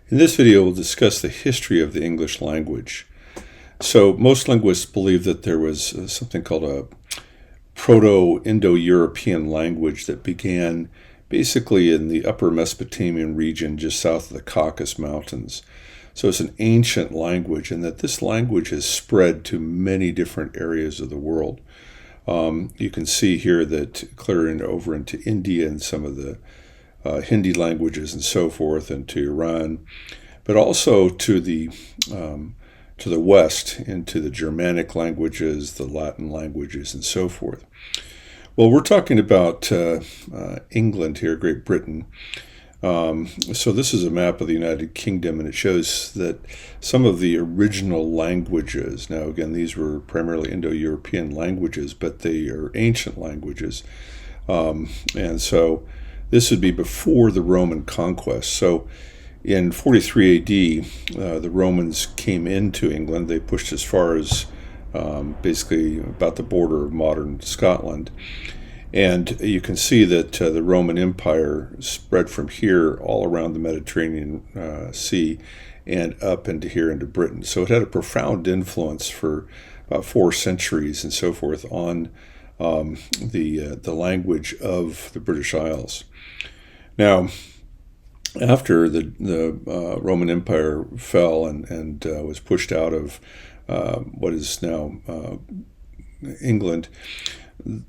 In this video, we'll discuss the history of the English language. So most linguists believe that there was something called a Proto-Indo-European language that began basically in the upper Mesopotamian region just south of the Caucasus Mountains. So it's an ancient language, and that this language has spread to many different areas of the world. You can see here that clearing over into India and some of the Hindi languages and so forth, and to Iran, but also to the west, into the Germanic languages, the Latin languages, and so forth. Well, we're talking about England here, Great Britain. So this is a map of the United Kingdom, and it shows that some of the original languages, now again, these were primarily Indo-European languages, but they are ancient languages. And so this would be before the Roman Conquest. So in 43 AD, the Romans came into England. They pushed as far as basically about the border of modern Scotland. And you can see that the Roman Empire spread from here all around the Mediterranean Sea and up into here into Britain. So it had a profound influence for about 4 centuries and so forth on the language of the British Isles. Now, after the Roman Empire fell and was pushed out of what is now England,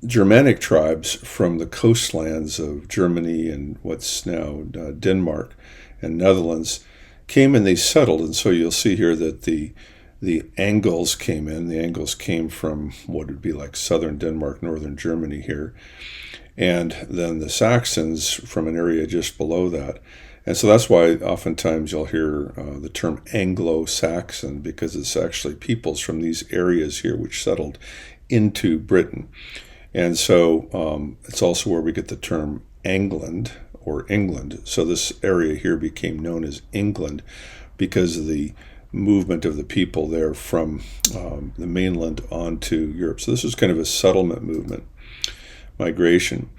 Germanic tribes from the coastlands of Germany and what's now Denmark and Netherlands came and they settled. And so you'll see here that the Angles came in. The Angles came from what would be like southern Denmark, northern Germany here. And then the Saxons from an area just below that. And so that's why oftentimes you'll hear the term Anglo-Saxon, because it's actually peoples from these areas here which settled into Britain. And so it's also where we get the term England or England. So this area here became known as England because of the movement of the people there from the mainland onto Europe. So this was kind of a settlement movement, migration.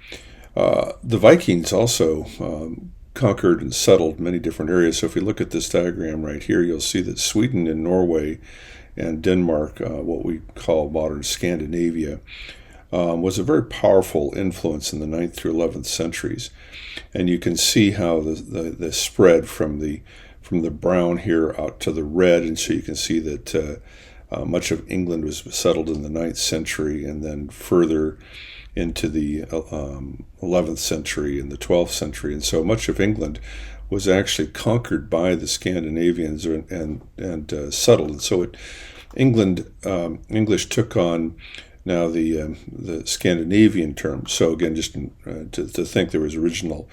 The Vikings also conquered and settled many different areas. So if we look at this diagram right here, you'll see that Sweden and Norway and Denmark, what we call modern Scandinavia, was a very powerful influence in the 9th through 11th centuries. And you can see how the spread from the brown here out to the red, and so you can see that much of England was settled in the 9th century, and then further into the 11th century and the 12th century. And so much of England was actually conquered by the Scandinavians and settled. And so English took on now the Scandinavian term. So again, just to think there was original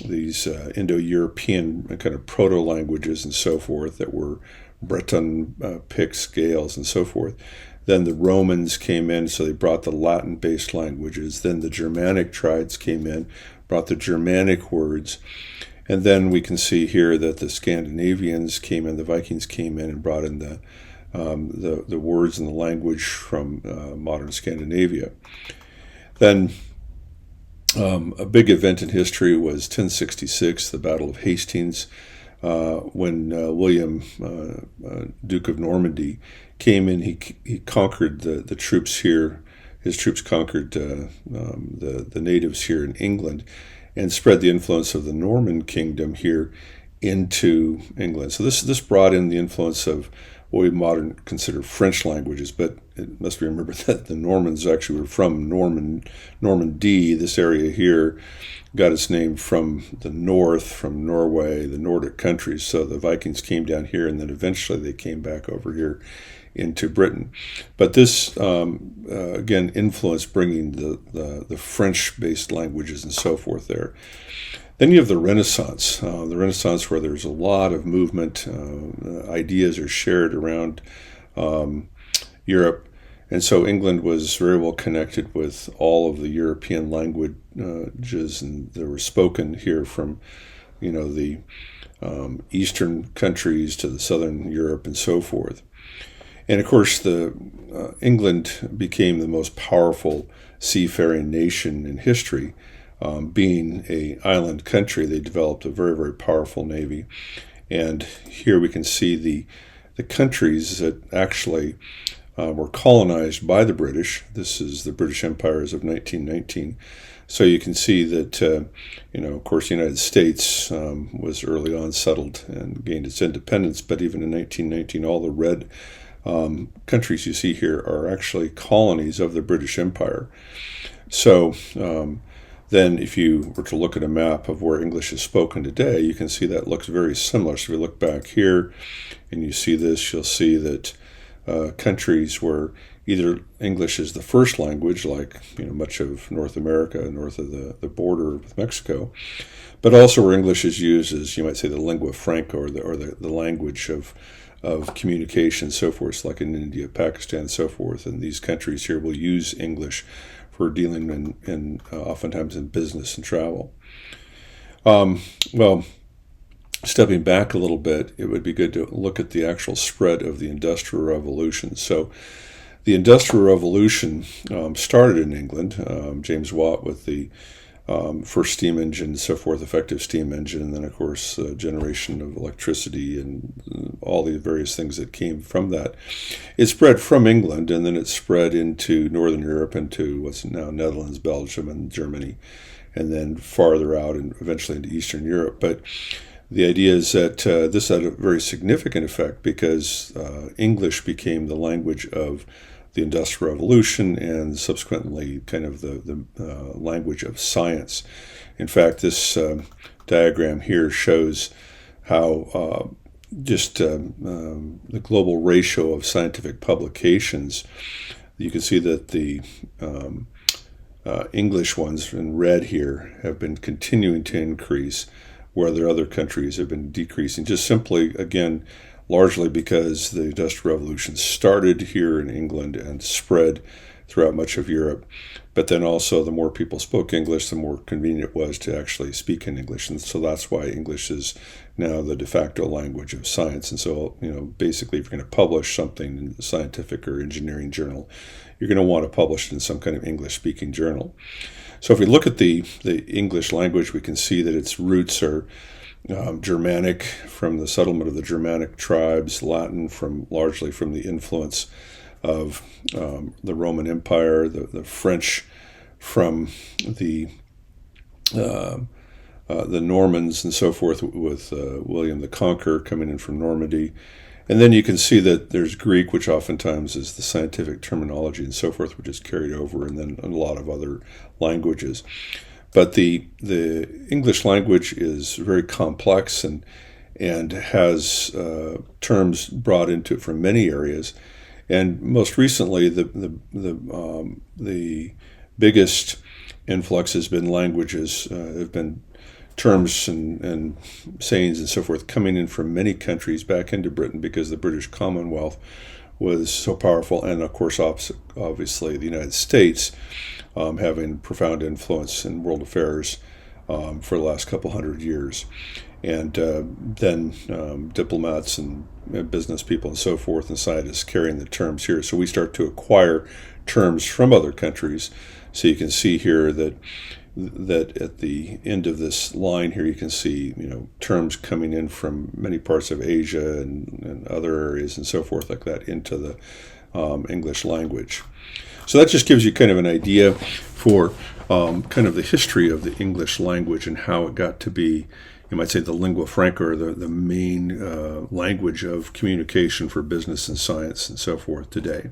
these Indo-European kind of proto-languages and so forth that were Breton, Picts, Gales, and so forth. Then the Romans came in, so they brought the Latin-based languages. Then the Germanic tribes came in, brought the Germanic words. And then we can see here that the Scandinavians came in, the Vikings came in and brought in the words and the language from modern Scandinavia. Then a big event in history was 1066, the Battle of Hastings, when William, Duke of Normandy, came in. He conquered the troops here. His troops conquered the natives here in England and spread the influence of the Norman kingdom here into England. So this brought in the influence of what we modern consider French languages, but it must be remembered that the Normans actually were from Normandy. This area here got its name from the north, from Norway, the Nordic countries. So the Vikings came down here, and then eventually they came back over here into Britain. But this, again, influenced bringing the French-based languages and so forth there. Then you have the Renaissance where there's a lot of movement. Ideas are shared around Europe. And so England was very well connected with all of the European languages, and they were spoken here from, the eastern countries to the southern Europe and so forth. And of course, England became the most powerful seafaring nation in history being a island country, they developed a very, very powerful navy. And here we can see the countries that actually were colonized by the British. This is the British Empire as of 1919. So you can see that, of course, the United States was early on settled and gained its independence. But even in 1919, all the red countries you see here are actually colonies of the British Empire. So then if you were to look at a map of where English is spoken today, you can see that looks very similar. So if you look back here and you see this, you'll see that countries where either English is the first language, like much of North America, north of the border with Mexico, but also where English is used as, you might say, the lingua franca, or the language of communication, so forth, like in India, Pakistan, and so forth. And these countries here will use English for dealing in oftentimes in business and travel. Well, stepping back a little bit, it would be good to look at the actual spread of the Industrial Revolution. So the Industrial Revolution started in England. James Watt with the first steam engine and so forth, effective steam engine, and then, of course, generation of electricity and all the various things that came from that. It spread from England, and then it spread into Northern Europe, into what's now Netherlands, Belgium, and Germany, and then farther out and eventually into Eastern Europe. But the idea is that this had a very significant effect because English became the language of the Industrial Revolution and subsequently kind of the language of science. In fact, this diagram here shows how the global ratio of scientific publications. You can see that the English ones in red here have been continuing to increase, where the other countries have been decreasing, just simply, again, largely because the Industrial Revolution started here in England and spread throughout much of Europe. But then also, the more people spoke English, the more convenient it was to actually speak in English. And so that's why English is now the de facto language of science. And so, basically, if you're going to publish something in a scientific or engineering journal, you're going to want to publish it in some kind of English-speaking journal. So if we look at the English language, we can see that its roots are Germanic, from the settlement of the Germanic tribes, Latin largely from the influence of the Roman Empire, the French from the Normans and so forth, with William the Conqueror coming in from Normandy. And then you can see that there's Greek, which oftentimes is the scientific terminology and so forth, which is carried over, and then a lot of other languages. But the English language is very complex and has terms brought into it from many areas. And most recently, the biggest influx has been languages, have been terms and sayings and so forth coming in from many countries back into Britain, because the British Commonwealth was so powerful, and of course, obviously, the United States having profound influence in world affairs for the last couple hundred years. And then diplomats and business people and so forth and scientists carrying the terms here. So we start to acquire terms from other countries. So you can see here that at the end of this line here, you can see terms coming in from many parts of Asia and other areas and so forth like that into the English language. So that just gives you kind of an idea for kind of the history of the English language and how it got to be, you might say, the lingua franca, or the main language of communication for business and science and so forth today.